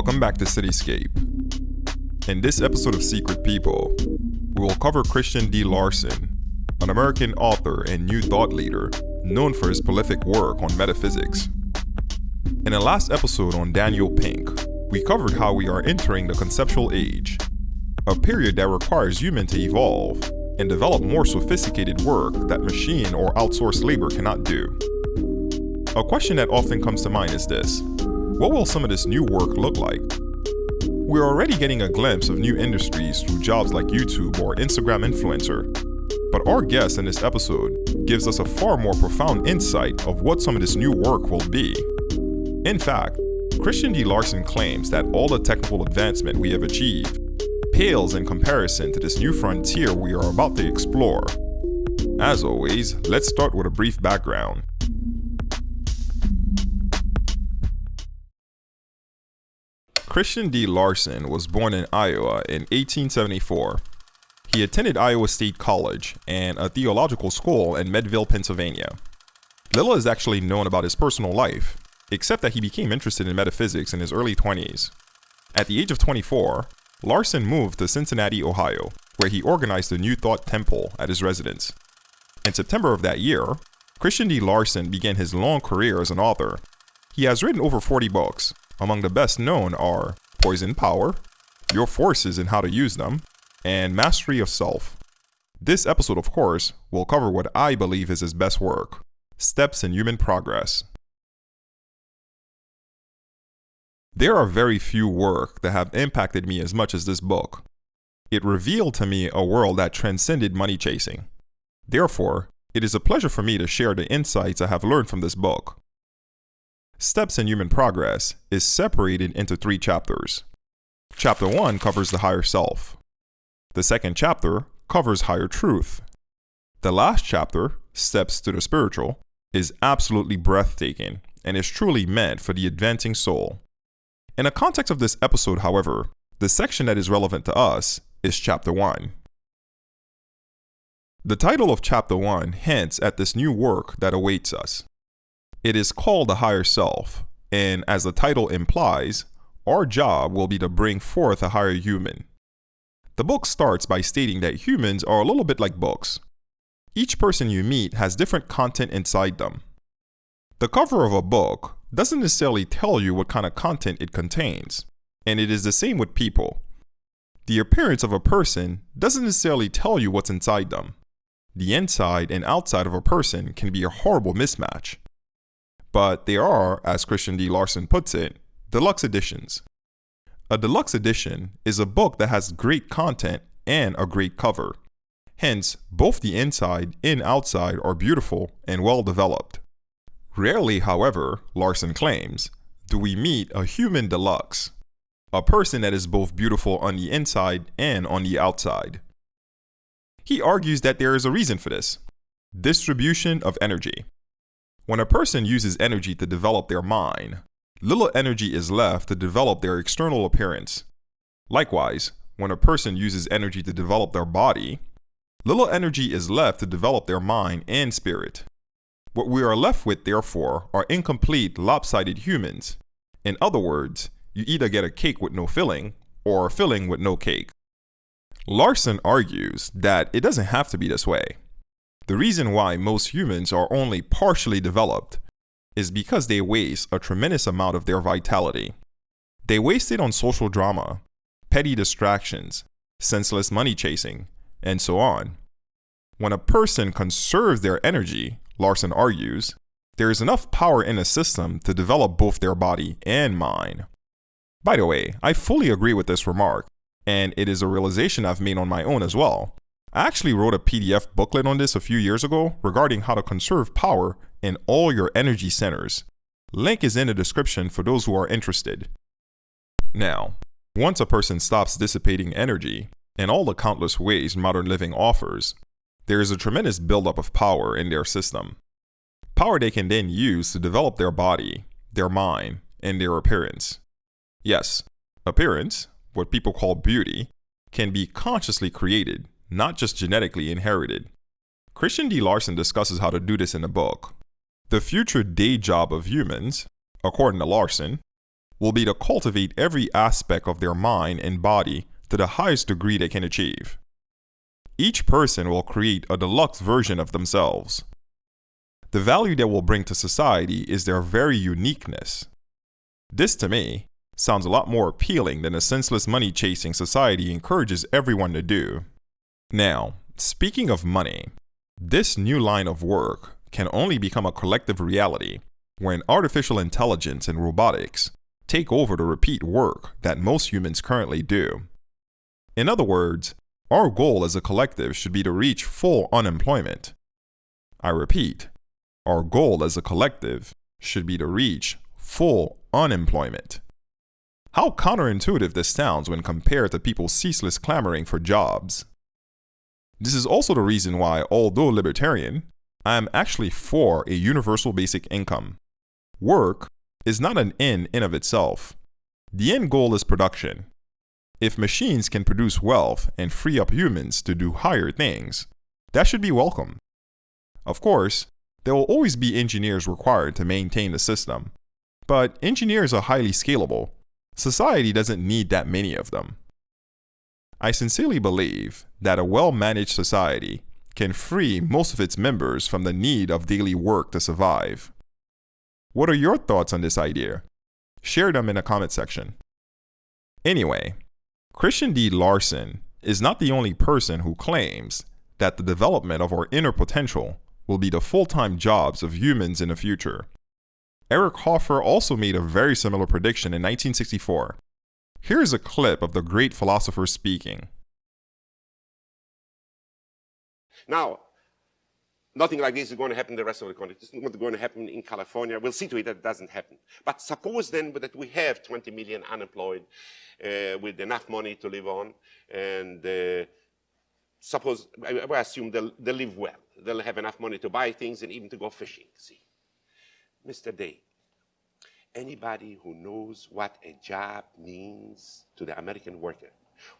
Welcome back to Cityscape. In this episode of Secret People, we will cover Christian D. Larson, an American author and new thought leader known for his prolific work on metaphysics. In the last episode on Daniel Pink, we covered how we are entering the conceptual age, a period that requires humans to evolve and develop more sophisticated work that machine or outsourced labor cannot do. A question that often comes to mind is this: what will some of this new work look like? We're already getting a glimpse of new industries through jobs like YouTube or Instagram influencer, but our guest in this episode gives us a far more profound insight of what some of this new work will be. In fact, Christian D. Larson claims that all the technical advancement we have achieved pales in comparison to this new frontier we are about to explore. As always, let's start with a brief background. Christian D. Larson was born in Iowa in 1874. He attended Iowa State College and a theological school in Meadville, Pennsylvania. Little is actually known about his personal life, except that he became interested in metaphysics in his early 20s. At the age of 24, Larson moved to Cincinnati, Ohio, where he organized a New Thought temple at his residence. In September of that year, Christian D. Larson began his long career as an author. He has written over 40 books. Among the best known are Poison Power, Your Forces and How to Use Them, and Mastery of Self. This episode, of course, will cover what I believe is his best work, Steps in Human Progress. There are very few work that have impacted me as much as this book. It revealed to me a world that transcended money chasing. Therefore, it is a pleasure for me to share the insights I have learned from this book. Steps in Human Progress is separated into 3 chapters. Chapter 1 covers the higher self. The second chapter covers higher truth. The last chapter, Steps to the Spiritual, is absolutely breathtaking and is truly meant for the advancing soul. In the context of this episode, however, the section that is relevant to us is Chapter 1. The title of Chapter 1 hints at this new work that awaits us. It is called the higher self, and as the title implies, our job will be to bring forth a higher human. The book starts by stating that humans are a little bit like books. Each person you meet has different content inside them. The cover of a book doesn't necessarily tell you what kind of content it contains, and it is the same with people. The appearance of a person doesn't necessarily tell you what's inside them. The inside and outside of a person can be a horrible mismatch. But there are, as Christian D. Larson puts it, deluxe editions. A deluxe edition is a book that has great content and a great cover. Hence, both the inside and outside are beautiful and well developed. Rarely, however, Larson claims, do we meet a human deluxe, a person that is both beautiful on the inside and on the outside. He argues that there is a reason for this: distribution of energy. When a person uses energy to develop their mind, little energy is left to develop their external appearance. Likewise, when a person uses energy to develop their body, little energy is left to develop their mind and spirit. What we are left with, therefore, are incomplete, lopsided humans. In other words, you either get a cake with no filling or a filling with no cake. Larson argues that it doesn't have to be this way. The reason why most humans are only partially developed is because they waste a tremendous amount of their vitality. They waste it on social drama, petty distractions, senseless money chasing, and so on. When a person conserves their energy, Larson argues, there is enough power in the system to develop both their body and mind. By the way, I fully agree with this remark, and it is a realization I've made on my own as well. I actually wrote a PDF booklet on this a few years ago regarding how to conserve power in all your energy centers. Link is in the description for those who are interested. Now, once a person stops dissipating energy in all the countless ways modern living offers, there is a tremendous buildup of power in their system. Power they can then use to develop their body, their mind, and their appearance. Yes, appearance, what people call beauty, can be consciously created, not just genetically inherited. Christian D. Larson discusses how to do this in the book. The future day job of humans, according to Larson, will be to cultivate every aspect of their mind and body to the highest degree they can achieve. Each person will create a deluxe version of themselves. The value they will bring to society is their very uniqueness. This, to me, sounds a lot more appealing than the senseless money-chasing society encourages everyone to do. Now, speaking of money, this new line of work can only become a collective reality when artificial intelligence and robotics take over the repeat work that most humans currently do. In other words, our goal as a collective should be to reach full unemployment. I repeat, our goal as a collective should be to reach full unemployment. How counterintuitive this sounds when compared to people's ceaseless clamoring for jobs. This is also the reason why, although libertarian, I am actually for a universal basic income. Work is not an end in of itself. The end goal is production. If machines can produce wealth and free up humans to do higher things, that should be welcome. Of course, there will always be engineers required to maintain the system, but engineers are highly scalable. Society doesn't need that many of them. I sincerely believe that a well-managed society can free most of its members from the need of daily work to survive. What are your thoughts on this idea? Share them in the comment section. Anyway, Christian D. Larson is not the only person who claims that the development of our inner potential will be the full-time jobs of humans in the future. Eric Hoffer also made a very similar prediction in 1964. Here is a clip of the great philosopher speaking. Now, nothing like this is going to happen in the rest of the country. It's not going to happen in California. We'll see to it that it doesn't happen. But suppose then that we have 20 million unemployed with enough money to live on, and suppose, I assume they'll live well. They'll have enough money to buy things and even to go fishing, see. Mr. Day, anybody who knows what a job means to the American worker,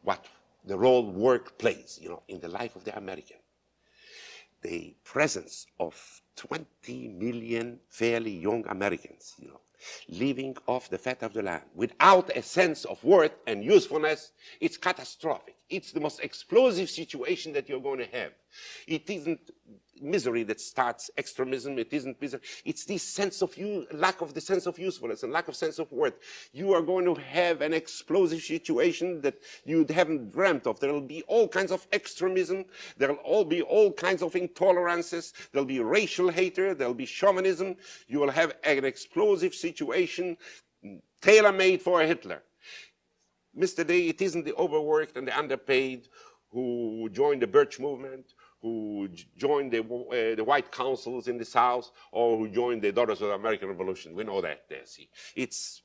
what the role work plays, in the life of the American, the presence of 20 million fairly young Americans, living off the fat of the land without a sense of worth and usefulness, it's catastrophic. It's the most explosive situation that you're going to have. It isn't misery that starts extremism. It isn't misery. It's this sense of lack of the sense of usefulness and lack of sense of worth. You are going to have an explosive situation that you haven't dreamt of. There will be all kinds of extremism. There will be all kinds of intolerances. There will be racial hatred. There will be chauvinism. You will have an explosive situation tailor-made for Hitler. Mr. Day, it isn't the overworked and the underpaid who joined the Birch movement, who joined the white councils in the South, or who joined the Daughters of the American Revolution. We know that there, see. It's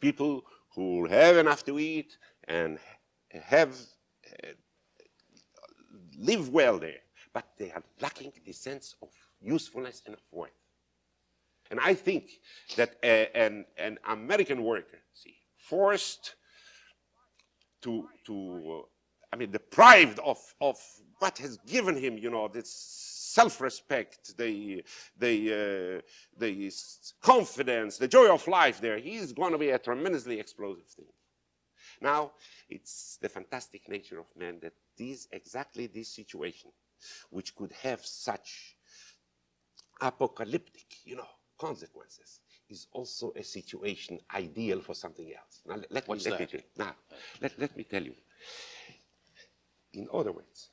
people who have enough to eat and have live well there, but they are lacking the sense of usefulness and of worth. And I think that an American worker, see, forced deprived of what has given him, this self-respect, the confidence, the joy of life there, he's going to be a tremendously explosive thing. Now, it's the fantastic nature of man that exactly this situation, which could have such apocalyptic, consequences, is also a situation ideal for something else. Now, let me tell you. In other words,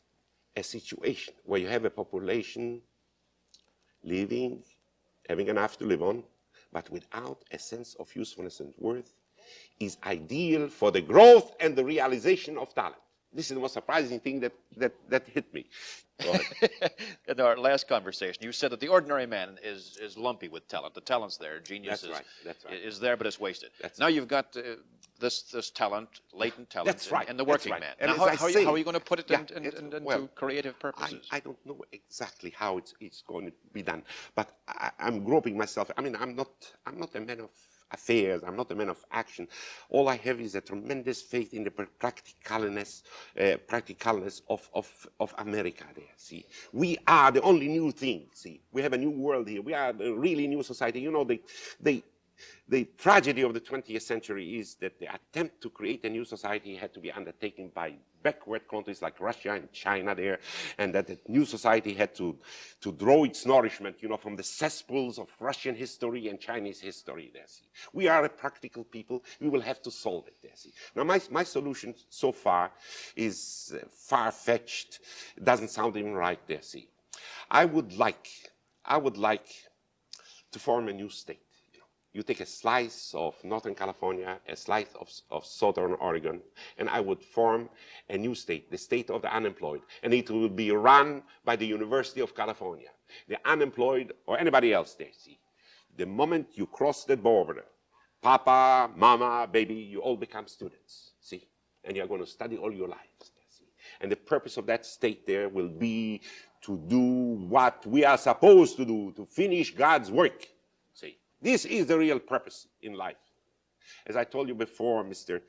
a situation where you have a population living, having enough to live on, but without a sense of usefulness and worth, is ideal for the growth and the realization of talent. This is the most surprising thing that hit me. In our last conversation, you said that the ordinary man is lumpy with talent. The talent's there, genius is there, but it's wasted. Now you've got this talent, latent talent, in the working man. Now, how are you going to put it into creative purposes? I don't know exactly how it's going to be done, but I'm groping myself. I'm not a man of affairs. I'm not a man of action. All I have is a tremendous faith in the practicalness of America there, see. We are the only new thing, see. We have a new world here. We are a really new society. The tragedy of the 20th century is that the attempt to create a new society had to be undertaken by backward countries like Russia and China there, and that the new society had to draw its nourishment, from the cesspools of Russian history and Chinese history there, see. We are a practical people. We will have to solve it there, see. Now, my solution so far is far-fetched. It doesn't sound even right there, see. I would like to form a new state. You take a slice of Northern California, a slice of Southern Oregon, and I would form a new state, the state of the unemployed. And it will be run by the University of California. The unemployed, or anybody else there, see. The moment you cross the border, papa, mama, baby, you all become students, see. And you're going to study all your lives, see. And the purpose of that state there will be to do what we are supposed to do, to finish God's work, see. This is the real purpose in life. As I told you before, Mr.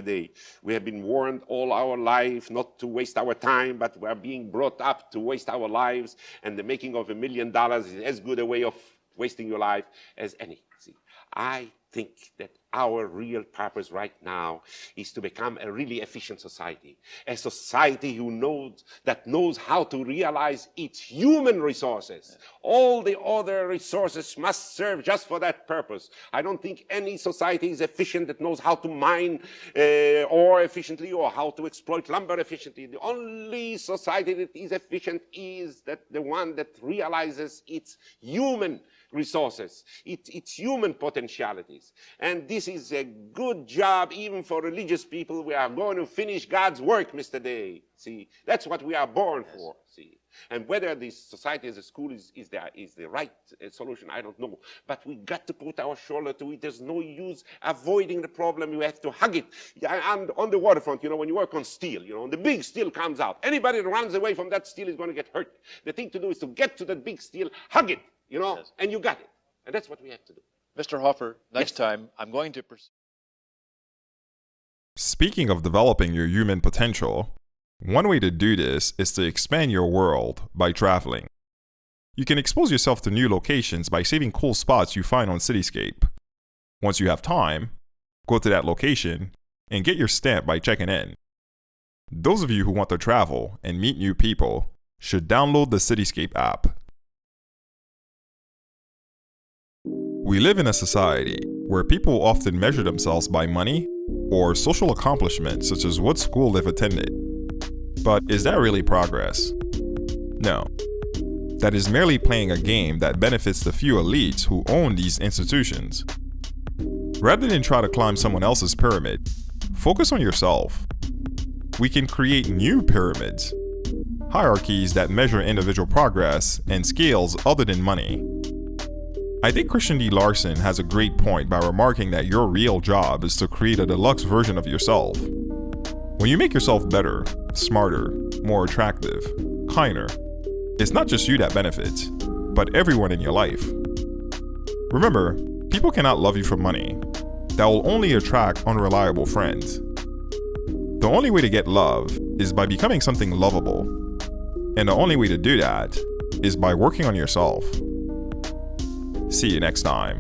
Day, we have been warned all our life not to waste our time, but we are being brought up to waste our lives, and the making of $1 million is as good a way of wasting your life as any. See, I think that our real purpose right now is to become a really efficient society, a society who knows how to realize its human resources. All the other resources must serve just for that purpose. I don't think any society is efficient that knows how to mine ore efficiently or how to exploit lumber efficiently. The only society that is efficient is the one that realizes its human resources, its human potentialities. And this is a good job even for religious people. We are going to finish God's work, Mr. Day. See, that's what we are born for. See, and whether this society as a school is the right solution, I don't know. But we got to put our shoulder to it. There's no use avoiding the problem. You have to hug it. And on the waterfront, when you work on steel, when the big steel comes out, anybody that runs away from that steel is going to get hurt. The thing to do is to get to that big steel, hug it, and you got it. And that's what we have to do. Mr. Hofer, next time I'm going to pursue. Speaking of developing your human potential, one way to do this is to expand your world by traveling. You can expose yourself to new locations by saving cool spots you find on Cityscape. Once you have time, go to that location and get your stamp by checking in. Those of you who want to travel and meet new people should download the Cityscape app. We live in a society where people often measure themselves by money or social accomplishments such as what school they've attended. But is that really progress? No. That is merely playing a game that benefits the few elites who own these institutions. Rather than try to climb someone else's pyramid, focus on yourself. We can create new pyramids, hierarchies that measure individual progress and scales other than money. I think Christian D. Larson has a great point by remarking that your real job is to create a deluxe version of yourself. When you make yourself better, smarter, more attractive, kinder, it's not just you that benefits, but everyone in your life. Remember, people cannot love you for money. That will only attract unreliable friends. The only way to get love is by becoming something lovable. And the only way to do that is by working on yourself. See you next time.